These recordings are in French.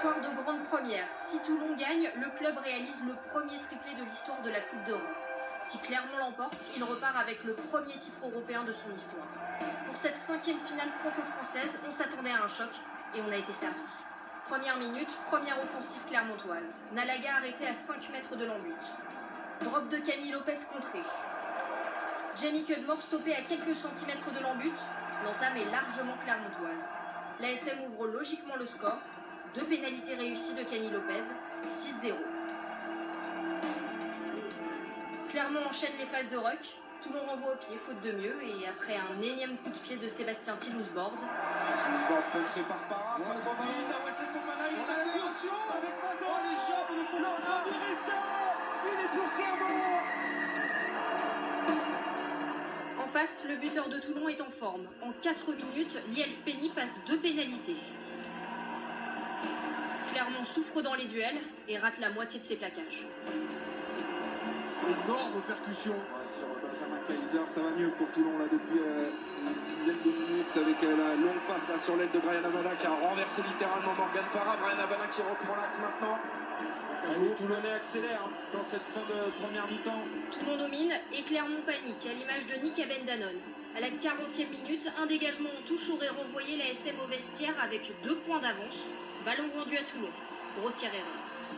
Soir de grande première, si Toulon gagne, le club réalise le premier triplé de l'histoire de la Coupe d'Europe. Si Clermont l'emporte, il repart avec le premier titre européen de son histoire. Pour cette 5e finale franco-française, on s'attendait à un choc et on a été servi. Première minute, première offensive clermontoise. Nalaga arrêté à 5 mètres de l'embut. Drop de Camille Lopez contré. Jamie Cudmore stoppé à quelques centimètres de l'embut. L'entame est largement clermontoise. L'ASM ouvre logiquement le score. 2 pénalités réussies de Camille Lopez, 6-0. Clermont enchaîne les phases de ruck. Toulon renvoie au pied, faute de mieux. Et après un énième coup de pied de Sébastien Tillousbord. Tillousbord contré par Parra, ça profite. Wesley Fofana, il est accélération avec Mazon. Oh, les jambes de Fofana. Il est pour Clermont. En face, le buteur de Toulon est en forme. En 4 minutes, Lielf Penny passe 2 pénalités. Clermont souffre dans les duels et rate la moitié de ses plaquages. Énorme percussion sur Benjamin Kaiser, ça va mieux pour Toulon là depuis une dizaine de minutes avec la longue passe là sur l'aile de Bryan Habana qui a renversé littéralement Morgan Parra. Bryan Habana qui reprend l'axe maintenant. Les Toulonnais accélèrent dans cette fin de première mi-temps. Toulon domine et Clermont panique à l'image de Nick Abendanon. À la 40e minute, un dégagement en touche aurait renvoyé la SM au vestiaire avec 2 points d'avance. Ballon rendu à Toulon. Grossière erreur.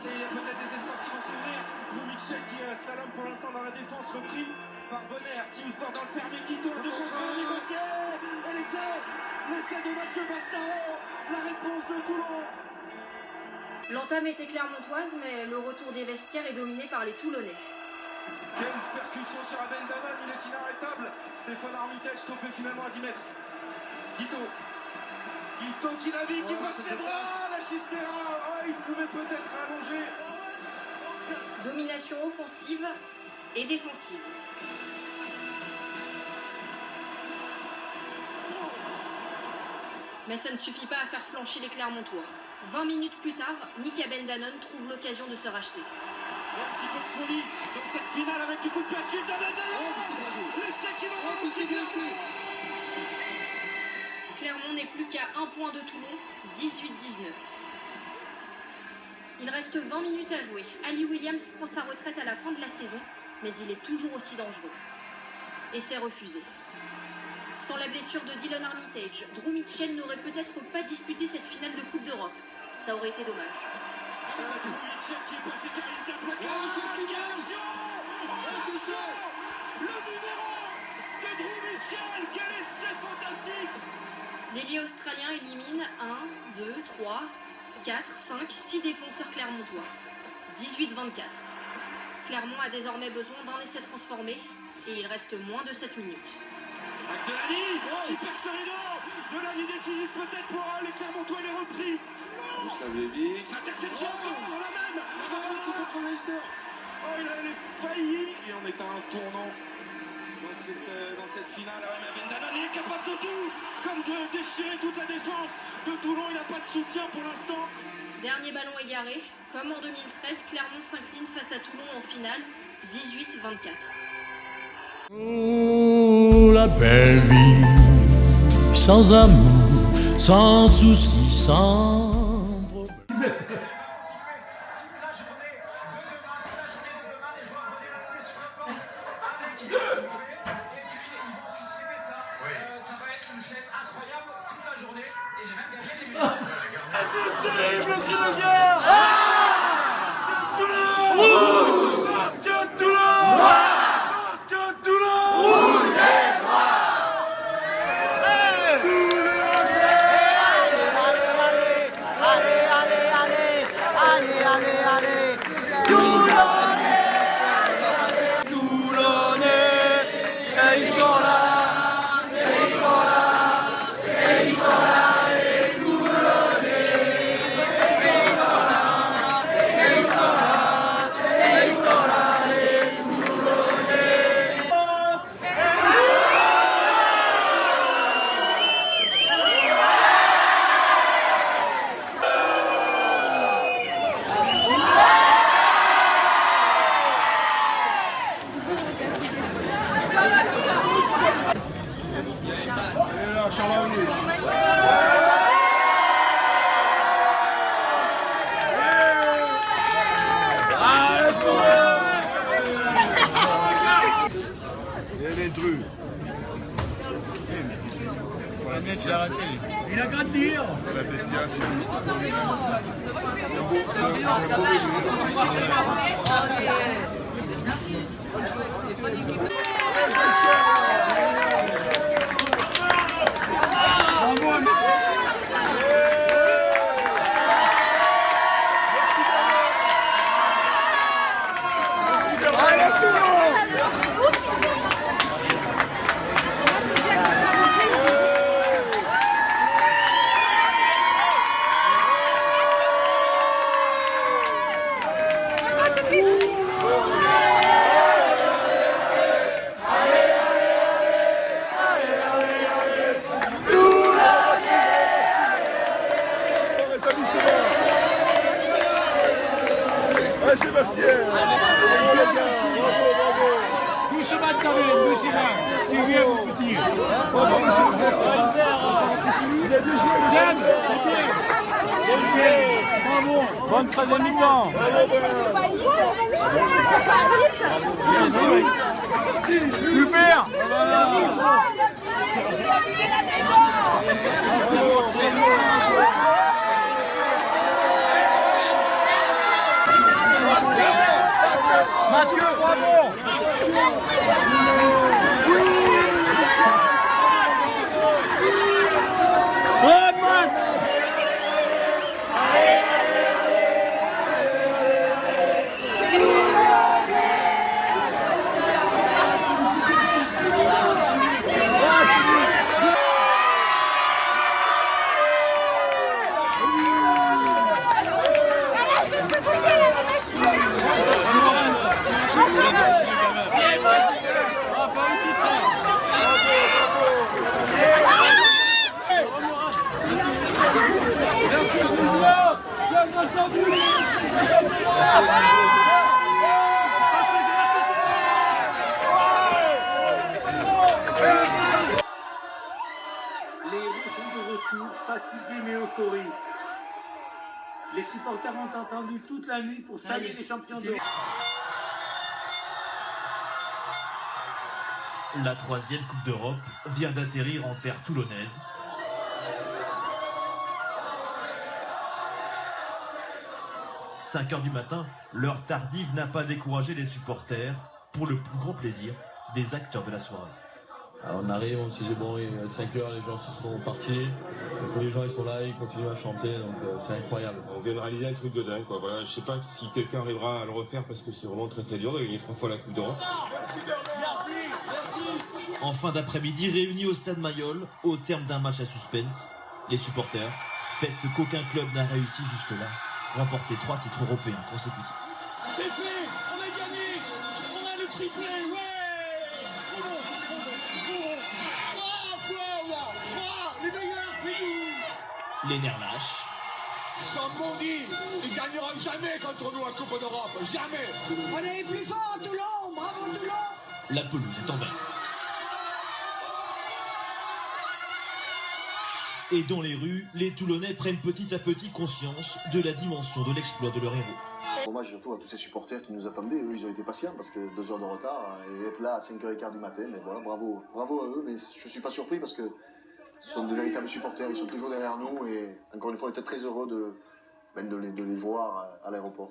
Et il y a peut-être des espaces qui vont s'ouvrir. Joe Mitchell qui slalom pour l'instant dans la défense, repris par Bonner. Tillousbord dans le fermé qui tourne de contre un Ligotier. Et l'essai de Mathieu Bastaro. La réponse de Toulon. L'entame était clermontoise, mais le retour des vestiaires est dominé par les Toulonnais. Quelle percussion sur Abendanon, il est inarrêtable. Stéphane Armitage stoppé finalement à 10 mètres. Guito qui navigue, qui passe ses bras, la Chistera. Oh, il pouvait peut-être allonger. Domination offensive et défensive. Mais ça ne suffit pas à faire flancher les Clermontois. 20 minutes plus tard, Nick Abendanon trouve l'occasion de se racheter. Un petit peu de folie dans cette finale avec du coup de pied suite d'Abendanon. Oh, c'est bien joué. L'essai qui va c'est bien fait. Clermont n'est plus qu'à 1 point de Toulon, 18-19. Il reste 20 minutes à jouer. Ali Williams prend sa retraite à la fin de la saison, mais il est toujours aussi dangereux. Essai refusé. Sans la blessure de Dylan Armitage, Drew Mitchell n'aurait peut-être pas disputé cette finale de Coupe d'Europe. Ça aurait été dommage. C'est Mitchell qui est passé derrière sa plaquage. Attention, le numéro de Drew Mitchell. Quel essai fantastique. L'ailier australien élimine 1, 2, 3, 4, 5, 6 défenseurs clermontois. 18-24. Clermont a désormais besoin d'un essai transformé et il reste moins de 7 minutes. Avec Delany qui perce le rideau. Delany décisif peut-être pour les Clermontois, il est repris. Interception, la même. Oh, il avait failli et on est à un tournant dans cette finale. Abendanon est capable de tout, comme de déchirer toute la défense de Toulon. Il n'a pas de soutien pour l'instant. Dernier ballon égaré. Comme en 2013, Clermont s'incline face à Toulon en finale, 18-24. Oh, la belle vie, sans amour, sans soucis, sans problème. Il a raté. Il a grandi. La bestiation. Ouais, Sébastien! Bravo les gars! Bravo! Doucement quand même, doucement. C'est bien mon petit. Bravo monsieur le président! Vous avez bien joué monsieur! Bravo. Bonne troisième mi-temps. Super. Mathieu, bravo. Les héros sont de retour, fatigués mais euphoriques. Les supporters ont entendu toute la nuit pour saluer les champions d'Europe. La troisième Coupe d'Europe vient d'atterrir en terre toulonnaise. « 5 heures du matin, l'heure tardive n'a pas découragé les supporters pour le plus grand plaisir des acteurs de la soirée. Alors on arrive, on se dit bon, il va être 5 heures, les gens se seront partis. Donc les gens ils sont là, ils continuent à chanter, donc c'est incroyable. On vient de réaliser un truc de dingue, quoi. Voilà, je sais pas si quelqu'un arrivera à le refaire parce que c'est vraiment très dur de gagner 3 fois la Coupe d'Europe. En fin d'après-midi, réunis au stade Mayol, au terme d'un match à suspense, les supporters fêtent ce qu'aucun club n'a réussi jusque-là, remporter 3 titres européens consécutifs. C'est fait, on a gagné, on a le triplé, ouais. Les meilleurs, c'est nous. Les nerfs lâchent. Samboni, ils gagneront jamais contre nous à Coupe d'Europe, jamais. On est les plus forts à Toulon, bravo Toulon. La pelouse est envahie. Et dans les rues, les Toulonnais prennent petit à petit conscience de la dimension de l'exploit de leur héros. Hommage surtout à tous ces supporters qui nous attendaient, eux ils ont été patients parce que 2 heures de retard et être là à 5h15 du matin, mais voilà, bravo à eux, mais je suis pas surpris parce que ce sont de véritables supporters, ils sont toujours derrière nous et encore une fois on était très heureux de les voir à l'aéroport.